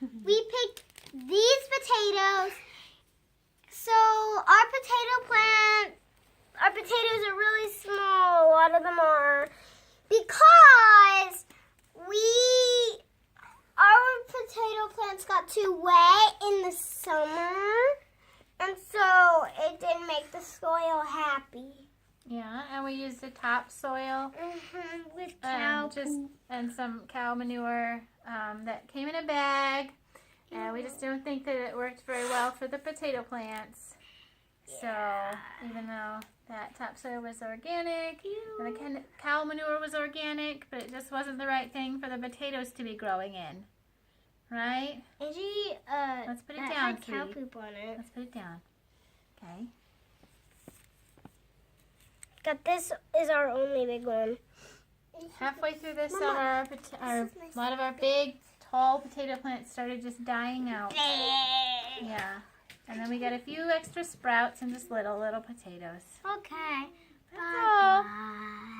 we picked these potatoes. So our potatoes are really small. A lot of them are because our potato plants got too wet in the summer, and so it didn't make the soil happy. Yeah, and we used the topsoil With cow and some cow manure that came in a bag, and we just don't think that it worked very well for the potato plants. Yeah. So even though that topsoil was organic, and the cow manure was organic, but it just wasn't the right thing for the potatoes to be growing in. Right? Angie, let's put it that down, had cow sweetie. poop on it. Let's put it down. Okay. Got this is our only big one. Halfway through this summer, a lot of our big, tall potato plants started just dying out. Yeah. And then we got a few extra sprouts and just little potatoes. Okay. That's all. Bye.